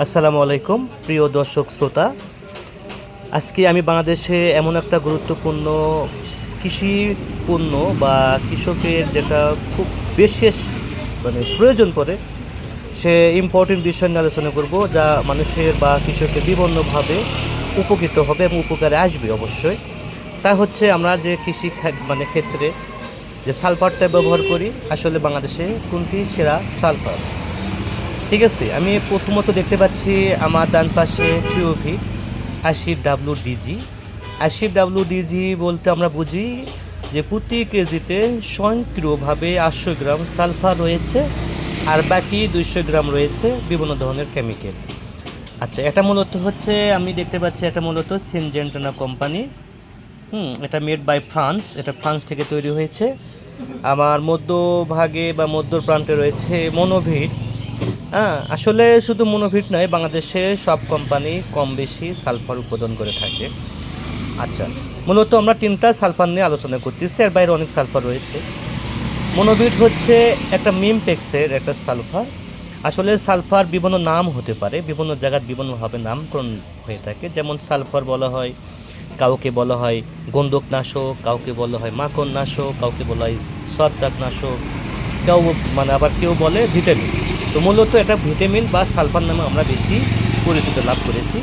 আসসালামু আলাইকুম প্রিয় দর্শক শ্রোতা। আজকে আমি বাংলাদেশে এমন একটা গুরুত্বপূর্ণ কৃষি পণ্য বা কৃষকের যেটা খুব বিশেষ প্রয়োজন পড়ে সে ইম্পর্টেন্ট বিষয় নিয়ে আলোচনা করব, যা মানুষের বা কৃষকের বিভিন্নভাবে উপকৃত হবে এবং উপকারে আসবে অবশ্যই। তা হচ্ছে আমরা যে কৃষি ক্ষেত্রে যে সালফারটা ব্যবহার করি, আসলে বাংলাদেশে কোনটি সেরা সালফার। ঠিক আছে, আমি প্রথমত দেখতে পাচ্ছি আমার ডান পাশে টিওভি 80WDG। 80WDG বলতে আমরা বুঝি যে প্রতি কেজিতে স্বয়ংক্রিয়ভাবে 800 গ্রাম সালফার রয়েছে, আর বাকি 200 গ্রাম রয়েছে বিভিন্ন ধরনের কেমিক্যাল। আচ্ছা, এটা মূলত হচ্ছে আমি দেখতে পাচ্ছি এটা মূলত সিনজেন্টানা কোম্পানি। এটা মেড বাই ফ্রান্স, এটা ফ্রান্স থেকে তৈরি হয়েছে। আমার মধ্যভাগে বা মধ্য প্রান্তে রয়েছে মনোভিট। আসলে শুধু মনোভিট নয়, বাংলাদেশে সব কোম্পানি কম বেশি সালফার উৎপাদন করে থাকে। আচ্ছা, মূলত আমরা 3টা সালফার নিয়ে আলোচনা করতেছি, এর বাইরে অনেক সালফার রয়েছে। মনোভিট হচ্ছে একটা মিমপেক্সের একটা সালফার। আসলে সালফার বিভিন্ন নাম হতে পারে, বিভিন্ন জায়গায় বিভিন্নভাবে নামকরণ হয়ে থাকে। যেমন সালফার বলা হয়, কাউকে বলা হয় গন্ধকনাশক, কাউকে বলা হয় মাখননাশক, কাউকে বলা হয় ছত্রাকনাশক, কেউ আবার কেউ বলে ভিটামিন। তো মূলত এটা ভিটামিন বা সালফার নামে আমরা বেশি পরিচিত লাভ করেছি।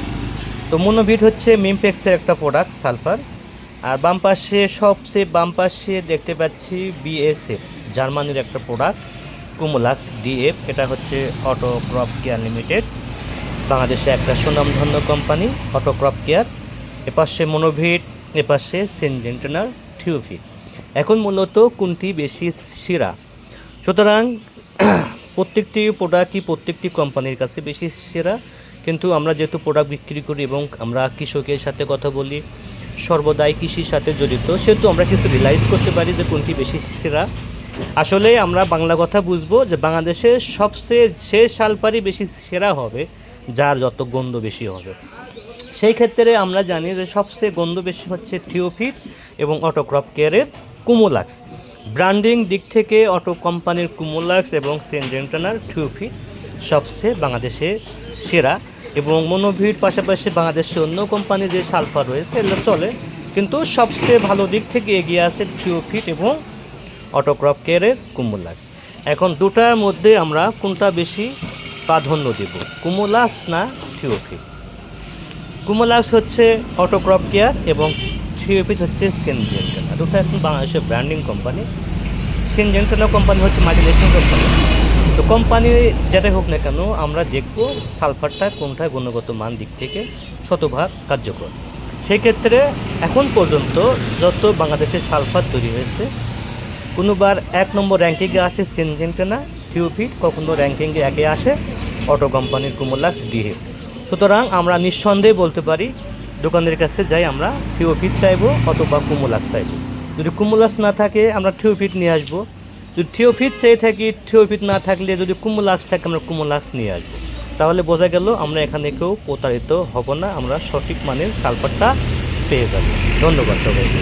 তো মনোভিট হচ্ছে মিমপেক্সের একটা প্রোডাক্ট সালফার। আর সবচেয়ে বাম পাশে দেখতে পাচ্ছি বিএসএফ, জার্মানির একটা প্রোডাক্ট কুমোলাক্স ডিএফ। এটা হচ্ছে অটো ক্রপ কেয়ার লিমিটেড, বাংলাদেশে একটা সুনামধন্য কোম্পানি অটো ক্রপ কেয়ার। এপাশে মনোভিট, এপাশে সিনজেন্টানার টিওভি। এখন মূলত কোনটি বেশি সেরা? সুতরাং প্রত্যেকটি প্রোডাক্টই প্রত্যেকটি কোম্পানির কাছে বেশি সেরা, কিন্তু আমরা যেহেতু প্রোডাক্ট বিক্রি করি এবং আমরা কৃষকের সাথে কথা বলি, সর্বদাই কৃষির সাথে জড়িত, সেহেতু আমরা কিছু রিয়েলাইজ করতে পারি যে কোনটি বেশি সেরা। আসলে আমরা বাংলা কথা বুঝবো যে বাংলাদেশে সবচেয়ে সালফারই বেশি সেরা হবে যার যত গন্ধ বেশি হবে। সেই ক্ষেত্রে আমরা জানি যে সবচেয়ে গন্ধ বেশি হচ্ছে থিওফিট এবং অটো ক্রপ কেয়ারের কুমোলাক্স। ব্র্যান্ডিং দিক থেকে অটো কোম্পানির কুমোলাক্স এবং সিনজেন্টানার থিওফিট সবচেয়ে বাংলাদেশে সেরা, এবং মনোভিট পাশাপাশি বাংলাদেশে অন্য কোম্পানির যে সালফার রয়েছে এগুলো চলে, কিন্তু সবচেয়ে ভালো দিক থেকে এগিয়ে আছে থিওফিট এবং অটো ক্রপ কেয়ারের কুমোলাক্স। এখন দুটার মধ্যে আমরা কোনটা বেশি প্রাধান্য দেব, কুমোলাক্স না থিওফিট? কুমোলাক্স হচ্ছে অটো ক্রপ কেয়ার এবং থিওফিট হচ্ছে সিনজেন্টানা। দুটো এখন বাংলাদেশের ব্র্যান্ডিং কোম্পানি। সিনজেন্টানা কোম্পানি হচ্ছে মাল্টিন্যাশনাল কোম্পানি। তো কোম্পানি যেটাই হোক না কেন, আমরা দেখব সালফারটা কোনটা গুণগত মান দিক থেকে শতভাগ কার্যকর। সেক্ষেত্রে এখন পর্যন্ত যত বাংলাদেশের সালফার তৈরি হয়েছে, কোনোবার 1 নম্বর র্যাঙ্কিংয়ে আসে সিনজেন্টানা থিওফিট, কখনো র্যাঙ্কিংয়ে 1-এ আসে অটো কোম্পানির কুমোলাক্স ডিএফ। সুতরাং আমরা নিঃসন্দেহে বলতে পারি দোকানের কাছে যাই আমরা থিওফিট চাইবো অথবা কুমোলাক্স চাইবো। যদি কুমোলাক্স না থাকে আমরা থিওফিট নিয়ে আসবো, যদি থিওফিট চেয়ে থাকি, থিওফিট না থাকলে যদি কুমোলাক্স থাকে আমরা কুমোলাক্স নিয়ে আসবো। তাহলে বোঝা গেল আমরা এখানে কেউ প্রতারিত হব না, আমরা সঠিক মানের সালফারটা পেয়ে যাব। ধন্যবাদ সবাইকে।